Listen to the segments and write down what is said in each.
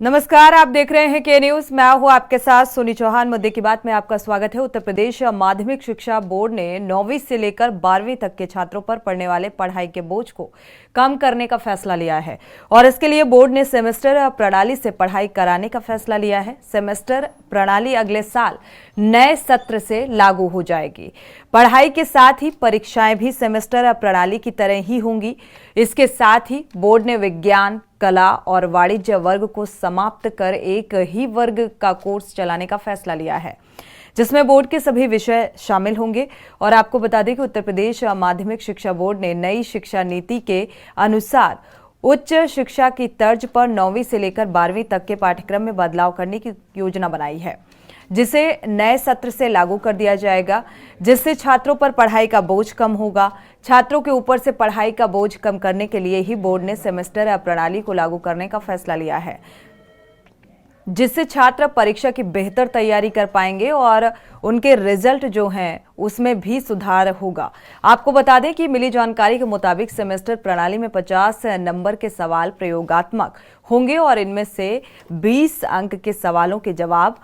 नमस्कार, आप देख रहे हैं के न्यूज। मैं हूं आपके साथ सोनी चौहान। मुद्दे की बात में आपका स्वागत है। उत्तर प्रदेश माध्यमिक शिक्षा बोर्ड ने 9वीं से लेकर 12वीं तक के छात्रों पर पड़ने वाले पढ़ाई के बोझ को कम करने का फैसला लिया है और इसके लिए बोर्ड ने सेमेस्टर प्रणाली से पढ़ाई कराने का फैसला लिया है। सेमेस्टर प्रणाली अगले साल नए सत्र से लागू हो जाएगी। पढ़ाई के साथ ही परीक्षाएं भी सेमेस्टर प्रणाली की तरह ही होंगी। इसके साथ ही बोर्ड ने विज्ञान, कला और वाणिज्य वर्ग को समाप्त कर एक ही वर्ग का कोर्स चलाने का फैसला लिया है, जिसमें बोर्ड के सभी विषय शामिल होंगे। और आपको बता दें कि उत्तर प्रदेश माध्यमिक शिक्षा बोर्ड ने नई शिक्षा नीति के अनुसार उच्च शिक्षा की तर्ज पर 9वीं से लेकर 12वीं तक के पाठ्यक्रम में बदलाव करने की योजना बनाई है, जिसे नए सत्र से लागू कर दिया जाएगा, जिससे छात्रों पर पढ़ाई का बोझ कम होगा। छात्रों के ऊपर से पढ़ाई का बोझ कम करने के लिए ही बोर्ड ने सेमेस्टर प्रणाली को लागू करने का फैसला लिया है, जिससे छात्र परीक्षा की बेहतर तैयारी कर पाएंगे और उनके रिजल्ट जो हैं उसमें भी सुधार होगा। आपको बता दें कि मिली जानकारी के मुताबिक सेमेस्टर प्रणाली में 50 नंबर के सवाल प्रयोगात्मक होंगे और इनमें से 20 अंक के सवालों के जवाब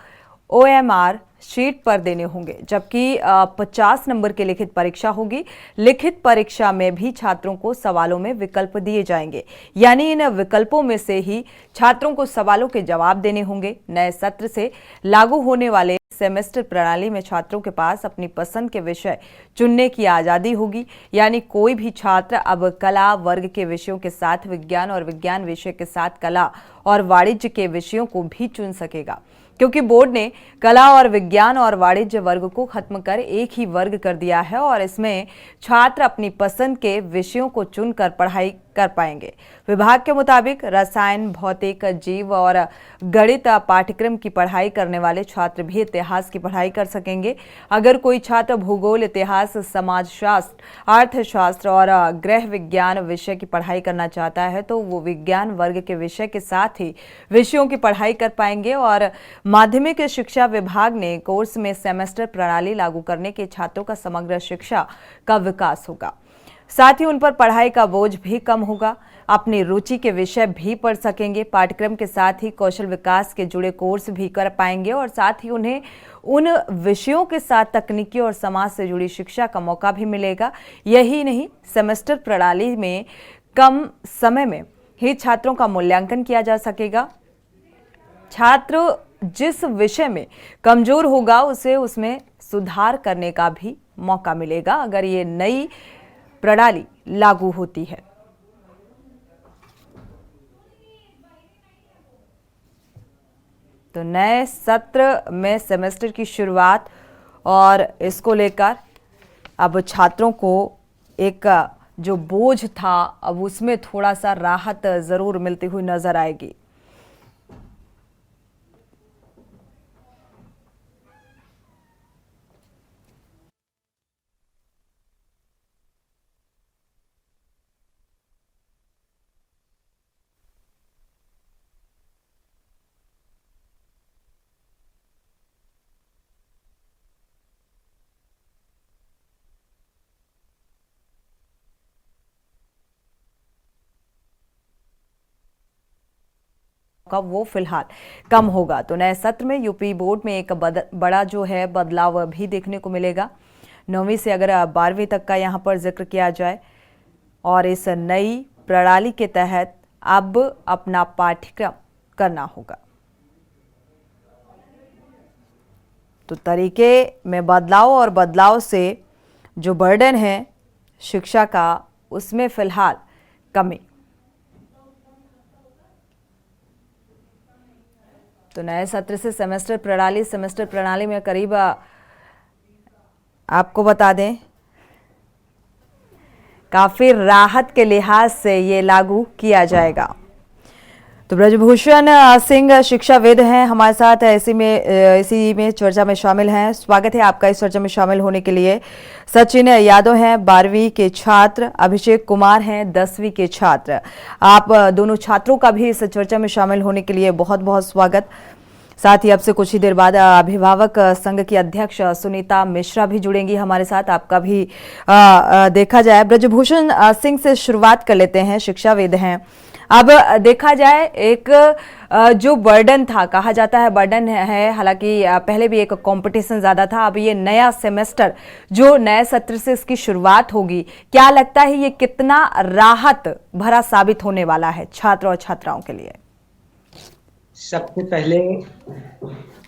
OMR शीट पर देने होंगे, जबकि 50 नंबर की लिखित परीक्षा होगी। लिखित परीक्षा में भी छात्रों को सवालों में विकल्प दिए जाएंगे, यानी इन विकल्पों में से ही छात्रों को सवालों के जवाब देने होंगे। नए सत्र से लागू होने वाले सेमेस्टर प्रणाली में छात्रों के पास अपनी पसंद के विषय चुनने की आजादी होगी, यानी कोई भी छात्र अब कला वर्ग के विषयों के साथ विज्ञान और विज्ञान विषय के साथ कला और वाणिज्य के विषयों को भी चुन सकेगा, क्योंकि बोर्ड ने कला और विज्ञान और वाणिज्य वर्ग को खत्म कर एक ही वर्ग कर दिया है और इसमें छात्र अपनी पसंद के विषयों को चुनकर पढ़ाई कर पाएंगे। विभाग के मुताबिक रसायन, भौतिक, जीव और गणित पाठ्यक्रम की पढ़ाई करने वाले छात्र भी इतिहास की पढ़ाई कर सकेंगे। अगर कोई छात्र भूगोल, इतिहास, समाजशास्त्र, अर्थशास्त्र और गृह विज्ञान विषय की पढ़ाई करना चाहता है तो वो विज्ञान वर्ग के विषय के साथ ही विषयों की पढ़ाई कर पाएंगे। और माध्यमिक शिक्षा विभाग ने कोर्स में सेमेस्टर प्रणाली लागू करने के छात्रों का समग्र शिक्षा का विकास होगा, साथ ही उन पर पढ़ाई का बोझ भी कम होगा। अपनी रुचि के विषय भी पढ़ सकेंगे। पाठ्यक्रम के साथ ही कौशल विकास के जुड़े कोर्स भी कर पाएंगे और साथ ही उन्हें उन विषयों के साथ तकनीकी और समाज से जुड़ी शिक्षा का मौका भी मिलेगा। यही नहीं, सेमेस्टर प्रणाली में कम समय में ही छात्रों का मूल्यांकन किया जा सकेगा। छात्र जिस विषय में कमजोर होगा उसे उसमें सुधार करने का भी मौका मिलेगा, अगर ये नई प्रणाली लागू होती है। तो नए सत्र में सेमेस्टर की शुरुआत और इसको लेकर अब छात्रों को एक जो बोझ था अब उसमें थोड़ा सा राहत जरूर मिलती हुई नजर आएगी। का वो फिलहाल कम होगा। तो नए सत्र में यूपी बोर्ड में एक बड़ा जो है बदलाव भी देखने को मिलेगा। 9वीं से अगर 12वीं तक का यहाँ पर जिक्र किया जाए और इस नई प्रणाली के तहत अब अपना पाठ्यक्रम करना होगा, तो तरीके में बदलाव और बदलाव से जो बर्डन है शिक्षा का उसमें फिलहाल कमी। तो नए सत्र से सेमेस्टर प्रणाली में करीब आपको बता दें काफी राहत के लिहाज से ये लागू किया जाएगा। तो ब्रजभूषण सिंह शिक्षाविद हैं हमारे साथ, इसी में चर्चा में शामिल हैं। स्वागत है आपका इस चर्चा में शामिल होने के लिए। सचिन यादव हैं 12वीं के छात्र, अभिषेक कुमार हैं 10वीं के छात्र। आप दोनों छात्रों का भी इस चर्चा में शामिल होने के लिए बहुत बहुत स्वागत। साथ ही अब से कुछ ही देर बाद अभिभावक संघ की अध्यक्ष सुनीता मिश्रा भी जुड़ेंगी हमारे साथ, आपका भी देखा जाए। ब्रजभूषण सिंह से शुरुआत कर लेते हैं, शिक्षाविद हैं अब देखा जाए एक जो बर्डन था, कहा जाता है बर्डन है, हालांकि पहले भी एक कंपटीशन ज्यादा था। अब ये नया सेमेस्टर जो नए सत्र से इसकी शुरुआत होगी, क्या लगता है ये कितना राहत भरा साबित होने वाला है छात्र और छात्राओं के लिए? सबसे पहले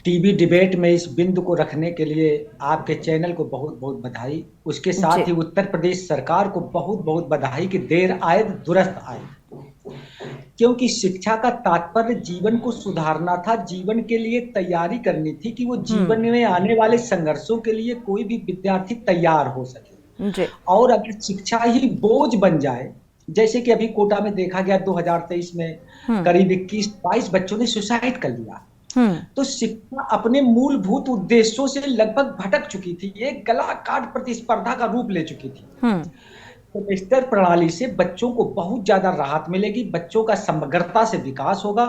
टीवी डिबेट में इस बिंदु को रखने के लिए आपके चैनल को बहुत बहुत बधाई। उसके साथ ही उत्तर प्रदेश सरकार को बहुत बहुत बधाई कि देर आए दुरुस्त आए, क्योंकि शिक्षा का तात्पर्य जीवन को सुधारना था, जीवन के लिए तैयारी करनी थी कि वो जीवन में आने वाले संघर्षों के लिए कोई भी विद्यार्थी तैयार हो सके। और अगर शिक्षा ही बोझ बन जाए, जैसे कि अभी कोटा में देखा गया 2023 में करीब 21-22 बच्चों ने सुसाइड कर लिया, तो शिक्षा अपने मूलभूत उद्देश्यों से लगभग भटक चुकी थी, एक गला काट प्रतिस्पर्धा का रूप ले चुकी थी। सेमेस्टर प्रणाली से बच्चों को बहुत ज्यादा राहत मिलेगी, बच्चों का समग्रता से विकास होगा।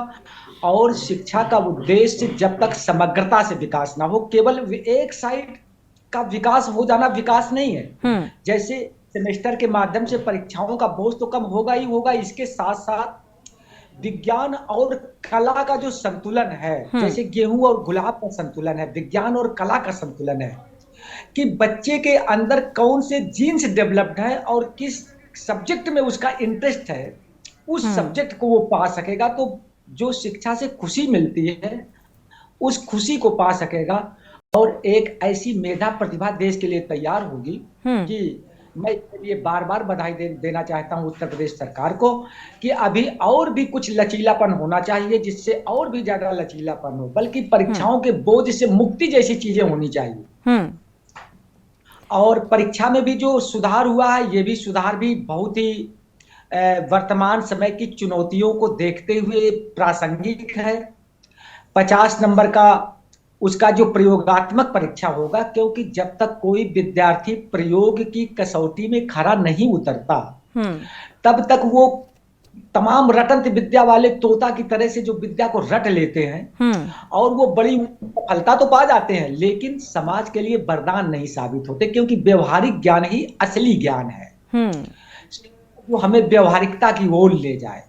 और शिक्षा का उद्देश्य जब तक समग्रता से विकास ना हो, केवल एक साइड का विकास हो जाना विकास नहीं है। जैसे सेमेस्टर के माध्यम से परीक्षाओं का बोझ तो कम होगा ही होगा, इसके साथ साथ विज्ञान और कला का जो संतुलन है, जैसे गेहूं और गुलाब का संतुलन है, विज्ञान और कला का संतुलन है कि बच्चे के अंदर कौन से जीन्स डेवलप्ड है और किस सब्जेक्ट में उसका इंटरेस्ट है, उस सब्जेक्ट को वो पा सकेगा। तो जो शिक्षा से खुशी मिलती है उस खुशी को पा सकेगा और एक ऐसी मेधा प्रतिभा देश के लिए तैयार होगी कि मैं इसके लिए बार बार बधाई देना चाहता हूं उत्तर प्रदेश सरकार को कि अभी और भी कुछ लचीलापन होना चाहिए, जिससे और भी ज्यादा लचीलापन हो, बल्कि परीक्षाओं के बोझ से मुक्ति जैसी चीजें होनी चाहिए। और परीक्षा में भी जो सुधार हुआ है, ये भी सुधार भी बहुत ही वर्तमान समय की चुनौतियों को देखते हुए प्रासंगिक है। 50 नंबर का उसका जो प्रयोगात्मक परीक्षा होगा, क्योंकि जब तक कोई विद्यार्थी प्रयोग की कसौटी में खरा नहीं उतरता तब तक वो तमाम रटंत विद्या वाले तोता की तरह से जो विद्या को रट लेते हैं और वो बड़ी सफलता तो पा जाते हैं, लेकिन समाज के लिए वरदान नहीं साबित होते, क्योंकि व्यवहारिक ज्ञान ही असली ज्ञान है जो हमें व्यवहारिकता की ओर ले जाए।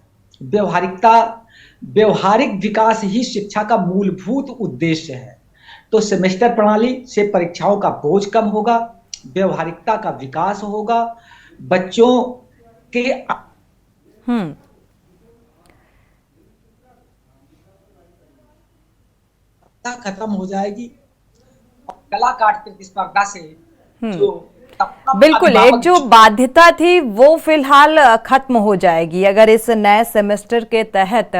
व्यवहारिक विकास ही शिक्षा का मूलभूत उद्देश्य है। तो सेमेस्टर प्रणाली से परीक्षाओं का बोझ कम होगा, व्यवहारिकता का विकास होगा, बच्चों के खत्म हो जाएगी और कला काट प्रतिस्पर्धा से जो बिल्कुल एक जो बाध्यता थी वो फिलहाल खत्म हो जाएगी अगर इस नए सेमेस्टर के तहत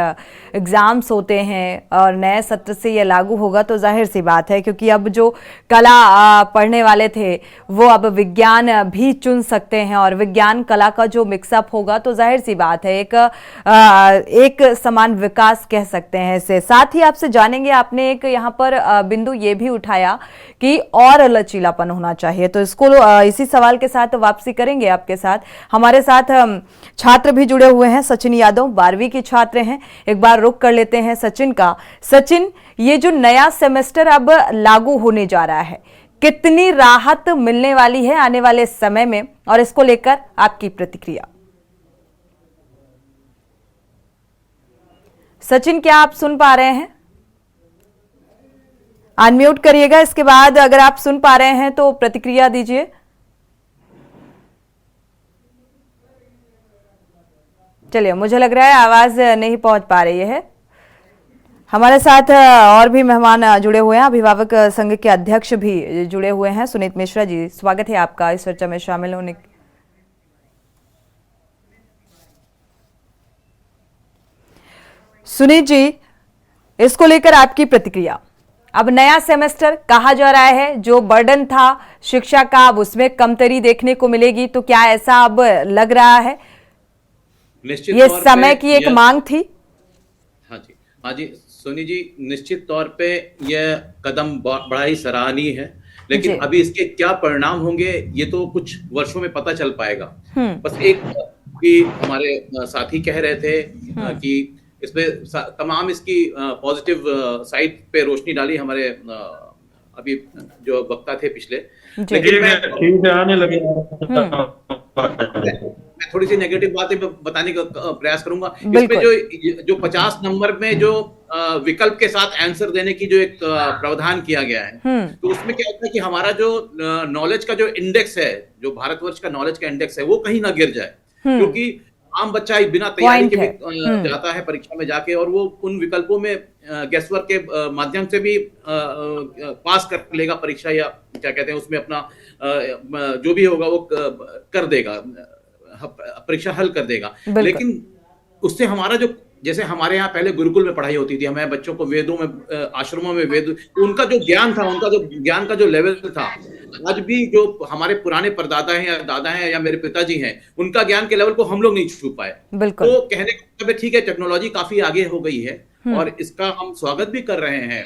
एग्जाम्स होते हैं और नए सत्र से ये लागू होगा तो जाहिर सी बात है, क्योंकि अब जो कला पढ़ने वाले थे वो अब विज्ञान भी चुन सकते हैं और विज्ञान कला का जो मिक्सअप होगा तो जाहिर सी बात है एक समान विकास कह सकते हैं इसे। साथ ही आपसे जानेंगे, आपने एक यहाँ पर बिंदु ये भी उठाया कि और लचीलापन होना चाहिए, तो इसको इसी सवाल के साथ वापसी करेंगे आपके साथ। हमारे साथ छात्र भी जुड़े हुए हैं, सचिन यादव 12वीं के छात्र हैं। एक बार रुक कर लेते हैं सचिन का। सचिन, ये जो नया सेमेस्टर अब लागू होने जा रहा है, कितनी राहत मिलने वाली है आने वाले समय में, और इसको लेकर आपकी प्रतिक्रिया? सचिन, क्या आप सुन पा रहे हैं? अनम्यूट करिएगा, इसके बाद अगर आप सुन पा रहे हैं तो प्रतिक्रिया दीजिए। चलिए, मुझे लग रहा है आवाज नहीं पहुंच पा रही है। हमारे साथ और भी मेहमान जुड़े हुए हैं, अभिभावक संघ के अध्यक्ष भी जुड़े हुए हैं, सुनीत मिश्रा जी, स्वागत है आपका इस चर्चा में शामिल होने। सुनीत जी, इसको लेकर आपकी प्रतिक्रिया? अब नया सेमेस्टर कहा जा रहा है, जो बर्डन था शिक्षा का अब उसमें कमतरी देखने को मिलेगी, तो क्या ऐसा अब लग रहा है? निश्चित ये समय की एक मांग थी। हाँ जी सोनी जी, निश्चित तौर पे यह कदम बड़ा ही सराहनीय है, लेकिन अभी इसके क्या परिणाम होंगे ये तो कुछ वर्षों में पता चल पाएगा। बस एक कि हमारे साथी कह रहे थे कि इसमें तमाम इसकी पॉजिटिव साइड पे रोशनी डाली हमारे अभी जो वक्ता थे पिछले, लेकिन ठीक है आने लगे। मैं थोड़ी सी नेगेटिव बातें बताने का प्रयास करूंगा। इसमें जो 50 नंबर में जो विकल्प के साथ आंसर देने की जो एक प्रावधान किया गया है, तो उसमें क्या होता है कि हमारा जो नॉलेज का जो इंडेक्स है, जो भारतवर्ष का नॉलेज का इंडेक्स है, वो कहीं ना गिर जाए, क्योंकि आम बच्चा बिना तैयारी के भी जाता है परीक्षा में जाके, और वो उन विकल्पों में गेसवर्क के माध्यम से भी पास कर लेगा परीक्षा, या क्या कहते हैं उसमें अपना जो भी होगा वो कर देगा, परीक्षा हल कर देगा। लेकिन उससे हमारा जो, जैसे हमारे यहाँ पहले गुरुकुल में पढ़ाई होती थी, हमें बच्चों को वेदों में, आश्रमों में वेद, उनका जो ज्ञान था, उनका जो ज्ञान का जो लेवल था, आज भी जो हमारे पुराने परदादा हैं या दादा हैं या मेरे पिताजी हैं, उनका ज्ञान के लेवल को हम लोग नहीं छू पाए। तो कहने का मतलब ठीक है, टेक्नोलॉजी काफी आगे हो गई है और इसका हम स्वागत भी कर रहे हैं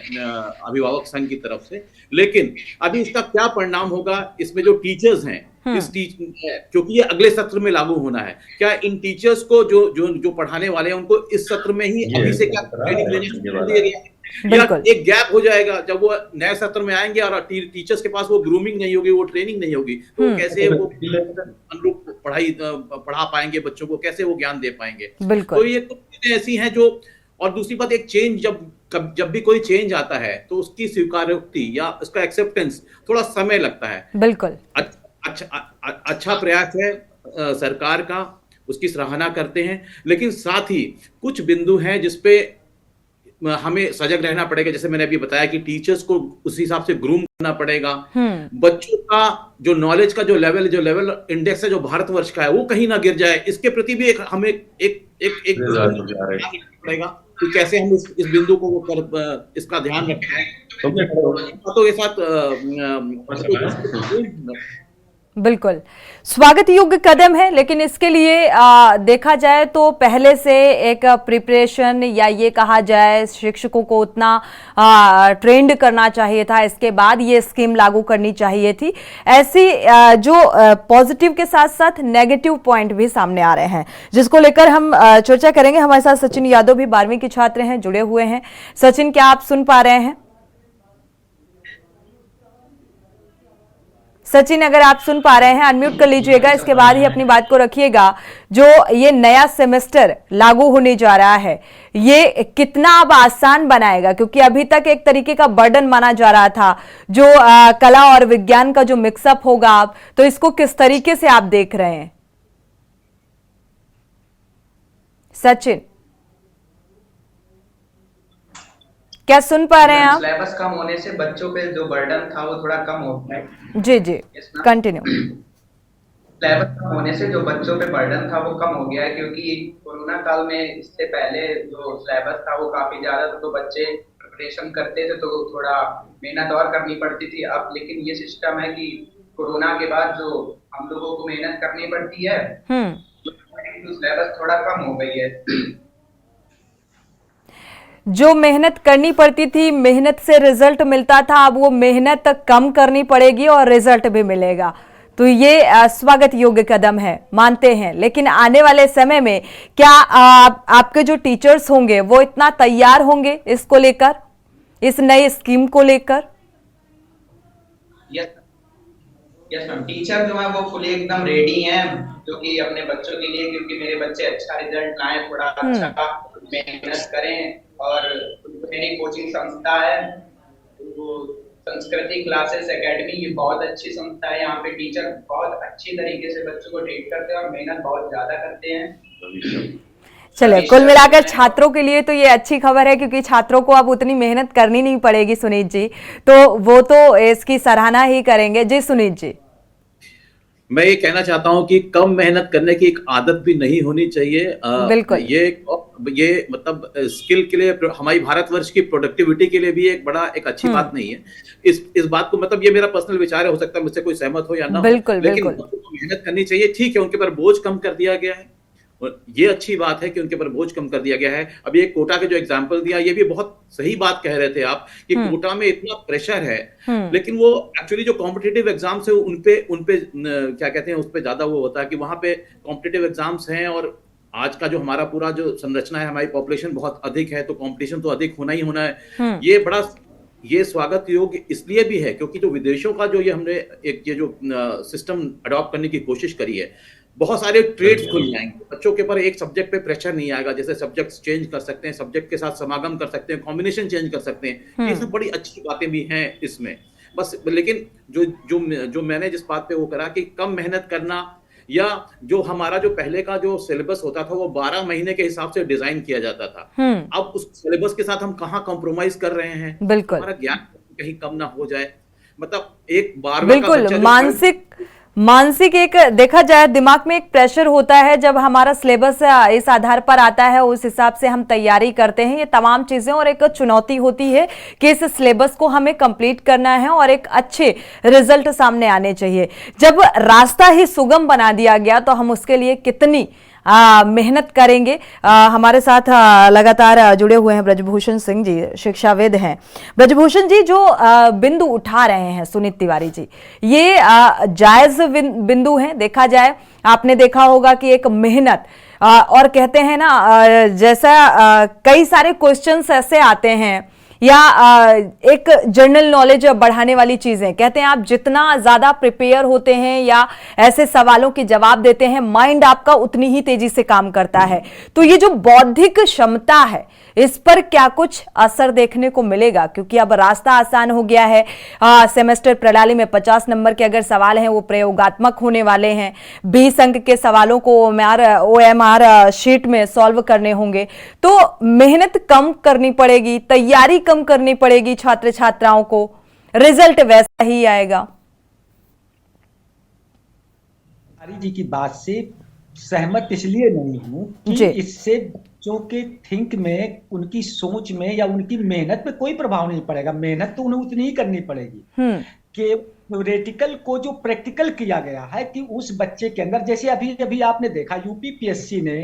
अभिभावक संघ की तरफ से, लेकिन अभी इसका क्या परिणाम होगा, इसमें जो टीचर्स हैं, क्योंकि ये अगले सत्र में लागू होना है, क्या इन टीचर्स को जो पढ़ाने वाले हैं उनको इस सत्र में ही अभी से क्या ट्रेनिंग लेने दिया गया है, या एक गैप हो जाएगा जब वो नए सत्र में आएंगे और टीचर्स के पास वो ग्रूमिंग नहीं होगी, वो ट्रेनिंग नहीं होगी, तो कैसे वो अनुरूप पढ़ा पाएंगे बच्चों को, कैसे वो ज्ञान दे पाएंगे। तो ये कुछ चीजें ऐसी हैं जो, और दूसरी बात, एक चेंज जब भी कोई चेंज आता है तो उसकी स्वीकारोक्ति या उसका एक्सेप्टेंस थोड़ा समय लगता है। बिल्कुल अच्छा प्रयास है सरकार का, उसकी सराहना करते हैं, लेकिन साथ ही कुछ बिंदु हैं जिसपे हमें सजग रहना पड़ेगा। जैसे मैंने अभी बताया कि टीचर्स को उस हिसाब से ग्रूम करना पड़ेगा, बच्चों का जो नॉलेज का जो लेवल इंडेक्स है जो भारतवर्ष का है, वो कहीं ना गिर जाए, इसके प्रति भी हमें एक पड़ेगा कि कैसे हम इस बिंदु को इसका ध्यान रखें। तो ये साथ बिल्कुल स्वागत योग्य कदम है, लेकिन इसके लिए देखा जाए तो पहले से एक प्रिपरेशन, या ये कहा जाए शिक्षकों को उतना ट्रेंड करना चाहिए था, इसके बाद ये स्कीम लागू करनी चाहिए थी। ऐसी जो पॉजिटिव के साथ साथ नेगेटिव पॉइंट भी सामने आ रहे हैं, जिसको लेकर हम चर्चा करेंगे। हमारे साथ सचिन यादव भी 12वीं के छात्र हैं, जुड़े हुए हैं। सचिन, क्या आप सुन पा रहे हैं? सचिन, अगर आप सुन पा रहे हैं अनम्यूट कर लीजिएगा, इसके बाद ही अपनी बात को रखिएगा। जो ये नया सेमेस्टर लागू होने जा रहा है, ये कितना अब आसान बनाएगा, क्योंकि अभी तक एक तरीके का बर्डन माना जा रहा था जो कला और विज्ञान का जो मिक्सअप होगा, आप तो इसको किस तरीके से आप देख रहे हैं? सचिन, क्या सुन पा रहे हैं आप? सिलेबस कम होने से बच्चों पे जो बर्डन था वो थोड़ा कम होता है। जी कंटिन्यू। सिलेबस कम होने से जो बच्चों पे बर्डन था वो कम हो गया है, क्योंकि कोरोना काल में इससे पहले जो सिलेबस था वो काफी ज्यादा था, तो बच्चे प्रिपरेशन करते थे तो थोड़ा मेहनत और करनी पड़ती थी। अब लेकिन ये सिस्टम है कि कोरोना के बाद जो हम लोगों को मेहनत करनी पड़ती है, तो सिलेबस थोड़ा कम हो गई है। जो मेहनत करनी पड़ती थी, मेहनत से रिजल्ट मिलता था, अब वो मेहनत कम करनी पड़ेगी और रिजल्ट भी मिलेगा। तो ये स्वागत योग्य कदम है, मानते हैं, लेकिन आने वाले समय में क्या आपके जो टीचर्स होंगे वो इतना तैयार होंगे इसको लेकर, इस नई स्कीम को लेकर? यस मैम, टीचर जो है वो फुली एकदम रेडी हैं, जो कि अपने बच्चों के लिए, क्योंकि मेरे बच्चे अच्छा रिजल्ट लाएं, थोड़ा अच्छा मेहनत करें। और मेरी कोचिंग संस्था है वो संस्कृति क्लासेस एकेडमी, ये बहुत अच्छी संस्था है। यहाँ पे टीचर बहुत अच्छी तरीके से बच्चों को ट्रीट करते हैं और मेहनत बहुत ज्यादा करते हैं। चलिए, कुल मिलाकर छात्रों के लिए तो ये अच्छी खबर है, क्योंकि छात्रों को अब उतनी मेहनत करनी नहीं पड़ेगी। सुनीत जी, तो वो तो इसकी सराहना ही करेंगे। जी सुनीत जी। मैं ये कहना चाहता हूं कि कम मेहनत करने की एक आदत भी नहीं होनी चाहिए। बिल्कुल। ये मतलब स्किल के लिए, हमारी भारतवर्ष की प्रोडक्टिविटी के लिए भी एक अच्छी बात नहीं है। इस बात को, मतलब ये मेरा पर्सनल विचार है, हो सकता है मुझसे कोई सहमत हो या ना हो, लेकिन मेहनत करनी चाहिए। ठीक है, उनके पर बोझ कम कर दिया गया है, ये अच्छी बात है कि उनके पर बोझ कम कर दिया गया है। अभी एक कोटा के जो एग्जांपल दिया, ये भी बहुत सही बात कह रहे थे आप कि कोटा में इतना प्रेशर है, लेकिन वो एक्चुअली जो कॉम्पिटिटिव एग्जाम्स है उनपे क्या कहते हैं, उस पे ज्यादा वो होता है कि वहां पे कॉम्पिटिटिव एग्जाम्स हैं, और आज का जो हमारा पूरा जो संरचना है, हमारी पॉपुलेशन बहुत अधिक है, तो कॉम्पिटिशन तो अधिक होना ही होना है। ये स्वागत योग्य इसलिए भी है क्योंकि जो विदेशों का जो ये हमने एक ये जो सिस्टम अडॉप्ट करने की कोशिश करी है, बहुत सारे ट्रेड्स खुल जाएंगे, बच्चों के ऊपर एक सब्जेक्ट पे प्रेशर नहीं आएगा, जैसे सब्जेक्ट चेंज कर सकते हैं, सब्जेक्ट के साथ समागम कर सकते हैं, कॉम्बिनेशन चेंज कर सकते हैं, ये सब बड़ी अच्छी बातें भी हैं इसमें। बस लेकिन जो मैंने जिस बात पे वो करा कि कम मेहनत करना, या जो हमारा जो पहले का जो सिलेबस होता था वो 12 महीने के हिसाब से डिजाइन किया जाता था, अब उस सिलेबस के साथ हम कहाँ कॉम्प्रोमाइज कर रहे हैं, बिल्कुल हमारा ज्ञान कहीं कम ना हो जाए। मतलब एक 12वें का बिल्कुल बच्चा जो मानसिक एक देखा जाए दिमाग में एक प्रेशर होता है जब हमारा सिलेबस इस आधार पर आता है, उस हिसाब से हम तैयारी करते हैं, ये तमाम चीजें, और एक चुनौती होती है कि इस सिलेबस को हमें कंप्लीट करना है और एक अच्छे रिजल्ट सामने आने चाहिए। जब रास्ता ही सुगम बना दिया गया तो हम उसके लिए कितनी मेहनत करेंगे। हमारे साथ लगातार जुड़े हुए हैं ब्रजभूषण सिंह जी, शिक्षाविद हैं। ब्रजभूषण जी, जो बिंदु उठा रहे हैं सुनीत तिवारी जी, ये जायज बिंदु हैं देखा जाए। आपने देखा होगा कि एक मेहनत और कहते हैं ना, जैसा कई सारे क्वेश्चंस ऐसे आते हैं या एक जनरल नॉलेज बढ़ाने वाली चीजें, कहते हैं आप जितना ज्यादा प्रिपेयर होते हैं या ऐसे सवालों के जवाब देते हैं, माइंड आपका उतनी ही तेजी से काम करता है। तो ये जो बौद्धिक क्षमता है, इस पर क्या कुछ असर देखने को मिलेगा? क्योंकि अब रास्ता आसान हो गया है। सेमेस्टर प्रणाली में 50 नंबर के अगर सवाल हैं वो प्रयोगात्मक होने वाले हैं। 20 अंक के सवालों को OMR शीट में सॉल्व करने होंगे। तो मेहनत कम करनी पड़ेगी, तैयारी कम करनी पड़ेगी छात्र छात्राओं को, रिजल्ट वैसा ही आएगा। तिवारी जी की बात से सहमत इसलिए नहीं हूं कि इससे बच्चों के थिंक में, उनकी सोच में या उनकी मेहनत पे कोई प्रभाव नहीं पड़ेगा। मेहनत तो उन्हें उतनी ही करनी पड़ेगी कि थ्योरेटिकल को जो प्रैक्टिकल किया गया है कि उस बच्चे के अंदर, जैसे अभी आपने देखा यूपीपीएससी ने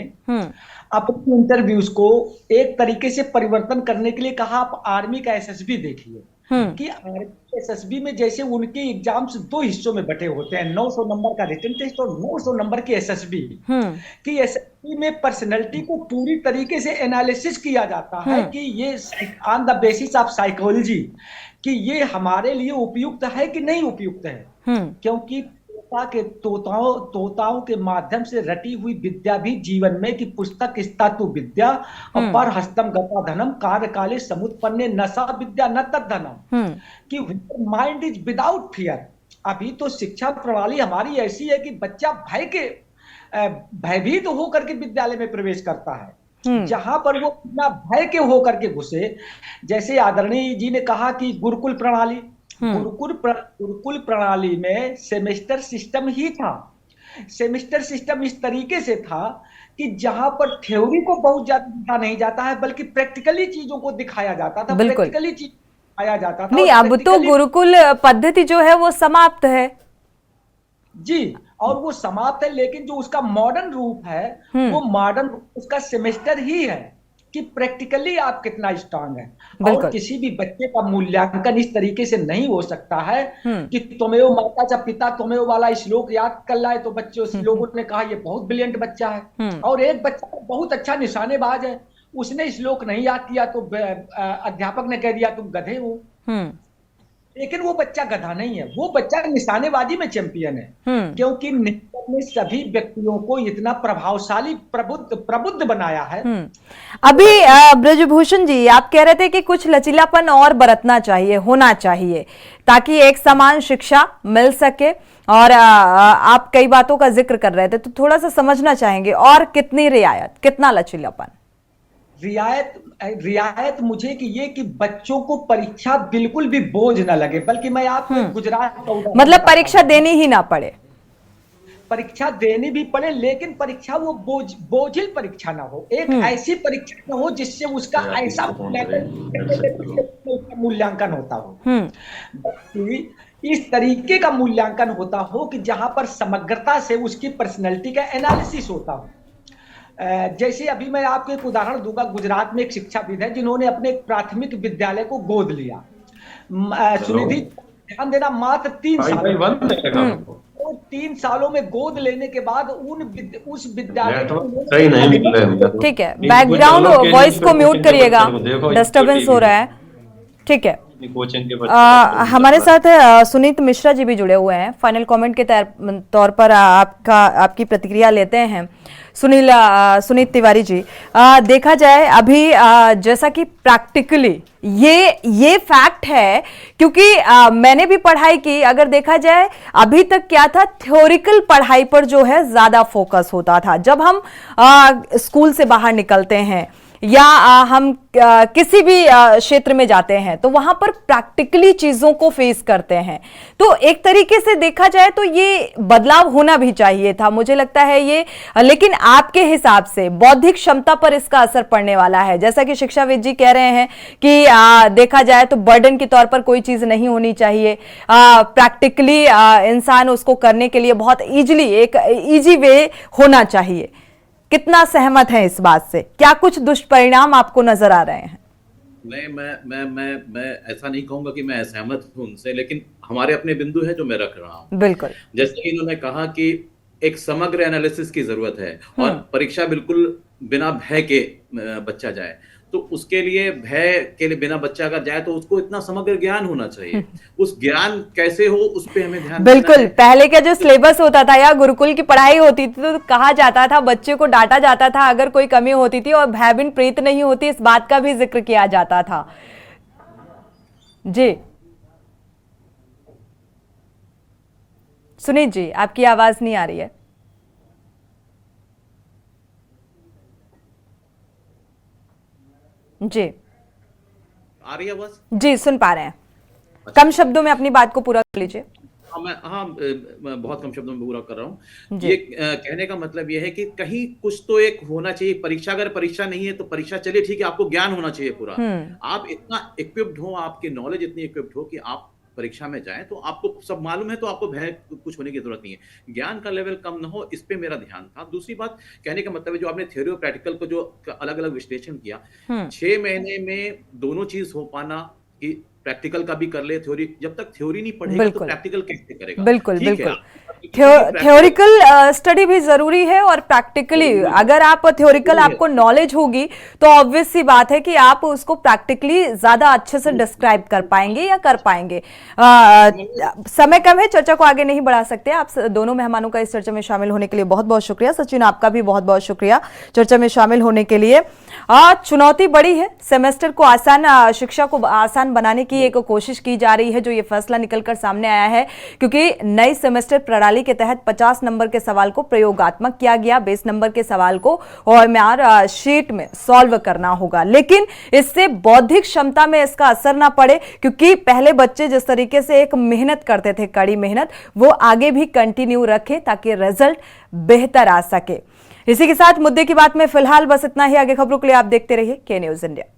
अपने इंटरव्यूज को एक तरीके से परिवर्तन करने के लिए कहा, आप आर्मी का एसएसबी देखिए कि आर्मी एसएसबी में जैसे उनके एग्जाम्स 2 हिस्सों में बटे होते हैं, 900 नंबर का रिटन टेस्ट और 900 नंबर की एसएसबी। कि एसएसबी में पर्सनैलिटी को पूरी तरीके से एनालिसिस किया जाता है कि ये on the basis of psychology कि ये हमारे लिए उपयुक्त है कि नहीं उपयुक्त है। क्योंकि तोताओं के माध्यम से रटी हुई विद्या भी जीवन में कि पुस्तक स्थातु विद्या और पर हस्तम गता धनम कार्यकाले समुत्पन्ने नशा विद्या न तद्धनम, कि माइंड इज विदाउट फियर। अभी तो शिक्षा प्रणाली हमारी ऐसी है कि बच्चा भयभीत होकर के विद्यालय में प्रवेश करता है, जहां पर वो बिना भय के होकर के घुसे। जैसे आदरणीय जी ने कहा कि गुरुकुल प्रणाली, गुरुकुल प्रणाली में सेमेस्टर सिस्टम ही था। सेमेस्टर सिस्टम इस तरीके से था कि जहां पर थ्योरी को बहुत ज्यादा नहीं जाता है, बल्कि प्रैक्टिकली चीजों को दिखाया जाता था, प्रैक्टिकली चीज दिखाया जाता था। नहीं, अब तो गुरुकुल पद्धति जो है वो समाप्त है जी, और वो समाप्त है, लेकिन जो उसका मॉडर्न रूप है वो मॉडर्न उसका सेमेस्टर ही है कि प्रैक्टिकली आप कितना स्ट्रांग है। और किसी भी बच्चे का मूल्यांकन इस तरीके से नहीं हो सकता है कि तुम्हें माता चा पिता तुम्हें वाला श्लोक याद कर लाए तो बच्चे उस लोगों ने कहा ये बहुत ब्रिलियंट बच्चा है। और एक बच्चा बहुत अच्छा निशानेबाज है, उसने श्लोक नहीं याद किया तो अध्यापक ने कह दिया तुम गधे हो। लेकिन वो बच्चा गधा नहीं है, वो बच्चा निशानेबाजी में चैंपियन है, क्योंकि नेचर ने सभी व्यक्तियों को इतना प्रभावशाली प्रबुद्ध बनाया है। अभी ब्रजभूषण जी, आप कह रहे थे कि कुछ लचीलापन और बरतना चाहिए, होना चाहिए, ताकि एक समान शिक्षा मिल सके। और आप कई बातों का जिक्र कर रहे थे, तो थोड़ा सा समझना चाहेंगे और कितनी रियायत, कितना लचीलापन? रियायत मुझे कि ये कि बच्चों को परीक्षा बिल्कुल भी बोझ ना लगे, बल्कि मैं आपको गुजरात का मतलब परीक्षा देनी ही ना पड़े, परीक्षा देनी भी पड़े, लेकिन परीक्षा वो बोझिल परीक्षा ना हो। एक ऐसी परीक्षा ना हो जिससे उसका ऐसा मूल्यांकन होता हो, इस तरीके का मूल्यांकन होता हो कि जहां पर समग्रता से उसकी पर्सनैलिटी का एनालिसिस होता हो। जैसे अभी मैं आपको एक उदाहरण दूंगा, गुजरात में एक शिक्षाविद है जिन्होंने अपने एक प्राथमिक विद्यालय को गोद लिया। सुनिधि, ध्यान देना, मात्र 3 साल, 3 सालों में गोद लेने के बाद उस विद्यालय को, ठीक है, बैकग्राउंड वॉइस को म्यूट करिएगा, डिस्टर्बेंस हो रहा है। ठीक है, अपनी कोचिंग के बच्चों हमारे साथ सुनीत मिश्रा जी भी जुड़े हुए हैं। फाइनल कमेंट के तौर पर आपकी प्रतिक्रिया लेते हैं। सुनीत तिवारी जी, देखा जाए अभी जैसा कि प्रैक्टिकली ये फैक्ट है, क्योंकि मैंने भी पढ़ाई की। अगर देखा जाए अभी तक क्या था, थ्योरिकल पढ़ाई पर जो है ज्यादा फोकस होता था। जब हम स्कूल से बाहर निकलते हैं या हम किसी भी क्षेत्र में जाते हैं तो वहां पर प्रैक्टिकली चीजों को फेस करते हैं। तो एक तरीके से देखा जाए तो ये बदलाव होना भी चाहिए था, मुझे लगता है ये। लेकिन आपके हिसाब से बौद्धिक क्षमता पर इसका असर पड़ने वाला है, जैसा कि शिक्षाविद जी कह रहे हैं कि देखा जाए तो बर्डन के तौर पर कोई चीज नहीं होनी चाहिए। प्रैक्टिकली इंसान उसको करने के लिए बहुत इजीली एक इजी वे होना चाहिए। कितना सहमत है इस बात से? क्या कुछ दुष्परिणाम आपको नजर आ रहे हैं? नहीं, मैं ऐसा नहीं कहूंगा कि मैं असहमत हूं उनसे, लेकिन हमारे अपने बिंदु है जो मैं रख रहा हूं। बिल्कुल, जैसे कि इन्होंने कहा कि एक समग्र एनालिसिस की जरूरत है और परीक्षा बिल्कुल बिना भय के बच्चा जाए, तो उसके लिए भय के लिए बिना बच्चा अगर जाए तो उसको इतना समग्र ज्ञान होना चाहिए। उस ज्ञान कैसे हो उस पे हमें ध्यान बिल्कुल। पहले का जो सिलेबस होता था या गुरुकुल की पढ़ाई होती थी तो कहा जाता था, बच्चे को डांटा जाता था अगर कोई कमी होती थी, और भय बिन प्रीत नहीं होती, इस बात का भी जिक्र किया जाता था। जी सुनीत जी, आपकी आवाज नहीं आ रही है। जी आ रही है आवाज? जी, सुन पा रहे हैं। कम शब्दों में अपनी बात को पूरा कर लीजिए। मैं बहुत कम शब्दों में पूरा कर रहा हूँ। ये कहने का मतलब ये है कि कहीं कुछ तो एक होना चाहिए। परीक्षा, अगर परीक्षा नहीं है तो परीक्षा चलिए ठीक है, आपको ज्ञान होना चाहिए पूरा। आप इतना इक्विप्ड हो, आपकी नॉलेज इतनी इक्विप्ड हो कि आप परीक्षा में जाएं तो आपको सब मालूम है, तो आपको भय कुछ होने की जरूरत नहीं है। ज्ञान का लेवल कम ना हो, इस पे मेरा ध्यान था। दूसरी बात कहने का मतलब है, जो आपने थ्योरी और प्रैक्टिकल को जो अलग अलग विश्लेषण किया, 6 महीने में दोनों चीज हो पाना, कि प्रैक्टिकल का भी कर ले, थ्योरी, जब तक थ्योरी नहीं पढ़ेगा तो प्रैक्टिकल कैसे करेगा? बिल्कुल ठीक बिल्कुल। है, थ्योरिकल स्टडी भी जरूरी है और प्रैक्टिकली, अगर आप थ्योरिकल आपको नॉलेज होगी तो ऑब्वियस सी बात है कि आप उसको प्रैक्टिकली ज्यादा अच्छे से डिस्क्राइब कर पाएंगे या कर पाएंगे। समय कम है, चर्चा को आगे नहीं बढ़ा सकते। आप दोनों मेहमानों का इस चर्चा में शामिल होने के लिए बहुत बहुत शुक्रिया। सचिन, आपका भी बहुत बहुत शुक्रिया चर्चा में शामिल होने के लिए। चुनौती बड़ी है, सेमेस्टर को आसान, शिक्षा को आसान बनाने की एक कोशिश की जा रही है, जो ये फैसला निकलकर सामने आया है, क्योंकि नई सेमेस्टर प्रणाली के तहत 50 नंबर के सवाल को प्रयोगात्मक किया गया, 20 नंबर के सवाल को और शीट में सॉल्व करना होगा। लेकिन इससे बौद्धिक क्षमता में इसका असर ना पड़े, क्योंकि पहले बच्चे जिस तरीके से एक मेहनत करते थे, कड़ी मेहनत, वो आगे भी कंटिन्यू रखें ताकि रिजल्ट बेहतर आ सके। इसी के साथ मुद्दे की बात में फिलहाल बस इतना ही। आगे खबरों के लिए आप देखते रहिए के न्यूज इंडिया।